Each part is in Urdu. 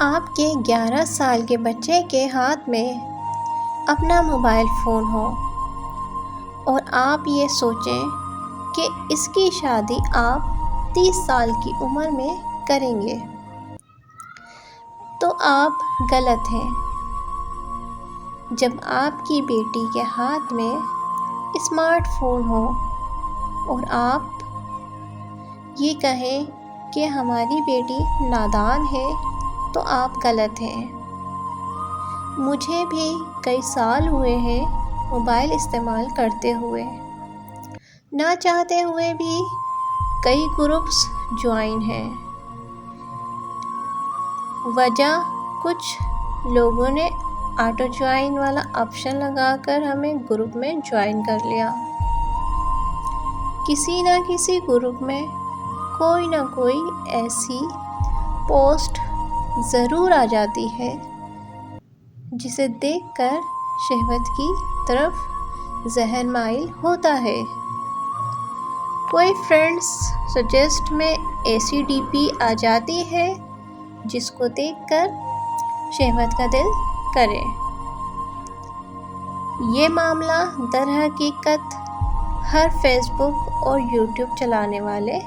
آپ کے 11 سال کے بچے کے ہاتھ میں اپنا موبائل فون ہو اور آپ یہ سوچیں کہ اس کی شادی آپ 30 سال کی عمر میں کریں گے تو آپ غلط ہیں۔ جب آپ کی بیٹی کے ہاتھ میں اسمارٹ فون ہو اور آپ یہ کہیں کہ ہماری بیٹی نادان ہے تو آپ غلط ہیں۔ مجھے بھی کئی سال ہوئے ہیں موبائل استعمال کرتے ہوئے، نہ چاہتے ہوئے بھی کئی گروپس جوائن ہیں۔ وجہ کچھ لوگوں نے آٹو جوائن والا آپشن لگا کر ہمیں گروپ میں جوائن کر لیا۔ کسی نہ کسی گروپ میں کوئی نہ کوئی ایسی پوسٹ ضرور آ جاتی ہے جسے دیکھ کر شہوت کی طرف ذہن مائل ہوتا ہے۔ کوئی فرینڈس سجیسٹ میں ایسی ڈی پی آ جاتی ہے جس کو دیکھ کر شہوت کا دل کرے۔ یہ معاملہ در حقیقت ہر فیس بک اور یوٹیوب چلانے والے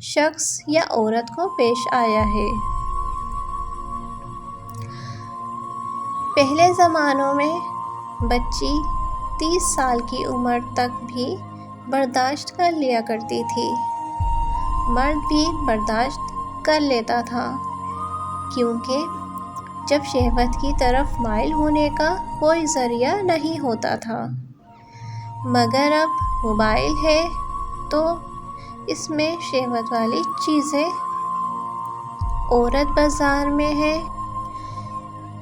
شخص یا عورت کو پیش آیا ہے۔ پہلے زمانوں میں بچی 30 سال کی عمر تک بھی برداشت کر لیا کرتی تھی، مرد بھی برداشت کر لیتا تھا، کیونکہ جب شہوت کی طرف مائل ہونے کا کوئی ذریعہ نہیں ہوتا تھا۔ مگر اب موبائل ہے تو اس میں شہوت والی چیزیں، عورت بازار میں ہے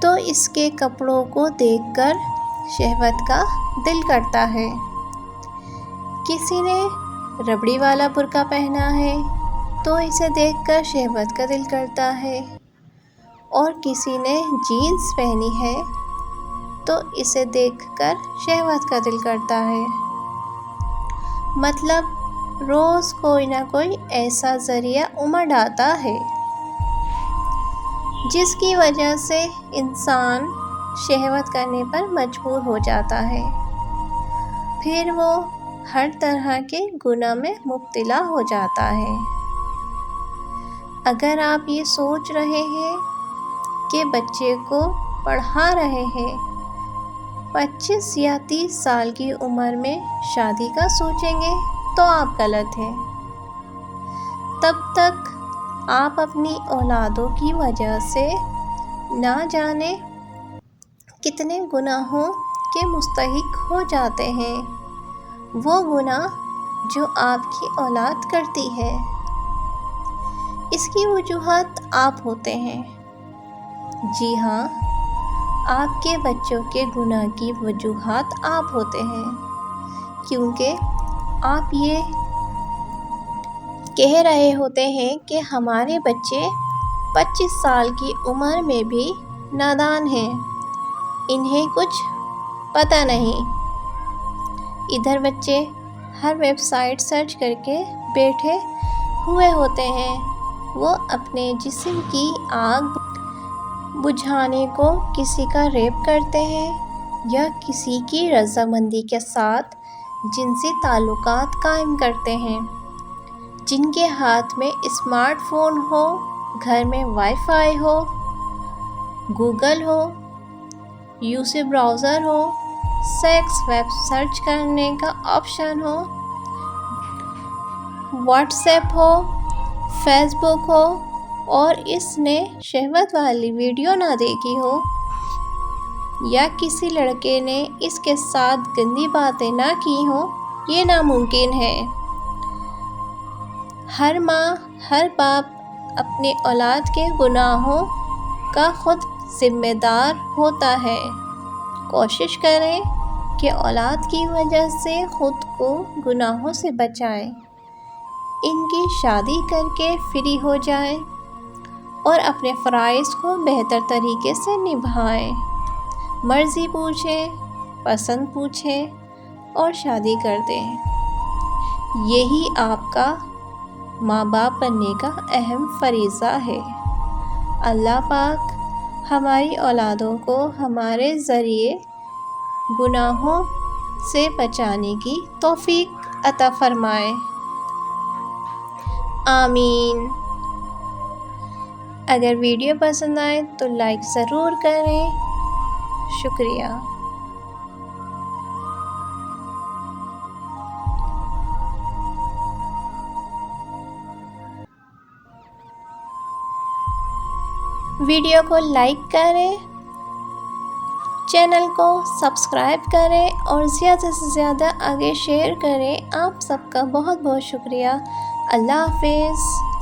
تو اس کے کپڑوں کو دیکھ کر شہوت کا دل کرتا ہے۔ کسی نے ربڑی والا برقع پہنا ہے تو اسے دیکھ کر شہوت کا دل کرتا ہے، اور کسی نے جینس پہنی ہے تو اسے دیکھ کر شہوت کا دل کرتا ہے۔ مطلب روز کوئی نہ کوئی ایسا ذریعہ امڑ آتا ہے جس کی وجہ سے انسان شہوت کرنے پر مجبور ہو جاتا ہے، پھر وہ ہر طرح کے گناہ میں مبتلا ہو جاتا ہے۔ اگر آپ یہ سوچ رہے ہیں کہ بچے کو پڑھا رہے ہیں، 25 یا 30 سال کی عمر میں شادی کا سوچیں گے تو آپ غلط ہیں۔ تب تک آپ اپنی اولادوں کی وجہ سے نہ جانے کتنے گناہوں کے مستحق ہو جاتے ہیں، وہ گناہ جو آپ کی اولاد کرتی ہے۔ اس کی وجوہات آپ ہوتے ہیں۔ جی ہاں، آپ کے بچوں کے گناہ کی وجوہات آپ ہوتے ہیں، کیونکہ آپ یہ کہہ رہے ہوتے ہیں کہ ہمارے بچے 25 سال کی عمر میں بھی نادان ہیں، انہیں کچھ پتہ نہیں۔ ادھر بچے ہر ویب سائٹ سرچ کر کے بیٹھے ہوئے ہوتے ہیں، وہ اپنے جسم کی آگ بجھانے کو کسی کا ریپ کرتے ہیں یا کسی کی رضامندی کے ساتھ جنسی تعلقات قائم کرتے ہیں۔ جن کے ہاتھ میں اسمارٹ فون ہو، گھر میں وائی فائی ہو، گوگل ہو، یوسی براؤزر ہو، سیکس ویب سرچ کرنے کا آپشن ہو، واٹس ایپ ہو، فیس بک ہو، اور اس نے شہوت والی ویڈیو نہ دیکھی ہو، یا کسی لڑکے نے اس کے ساتھ گندی باتیں نہ کی ہوں، یہ ناممکن ہے۔ ہر ماں، ہر باپ اپنی اولاد کے گناہوں کا خود ذمہ دار ہوتا ہے۔ کوشش کریں کہ اولاد کی وجہ سے خود کو گناہوں سے بچائیں، ان کی شادی کر کے فری ہو جائیں اور اپنے فرائض کو بہتر طریقے سے نبھائیں۔ مرضی پوچھیں، پسند پوچھیں اور شادی کر دیں۔ یہی آپ کا ماں باپ بننے کا اہم فریضہ ہے۔ اللہ پاک ہماری اولادوں کو ہمارے ذریعے گناہوں سے بچانے کی توفیق عطا فرمائے، آمین۔ اگر ویڈیو پسند آئے تو لائک ضرور کریں، شکریہ۔ ویڈیو کو لائک کریں، چینل کو سبسکرائب کریں اور زیادہ سے زیادہ آگے شیئر کریں۔ آپ سب کا بہت بہت شکریہ۔ اللہ حافظ۔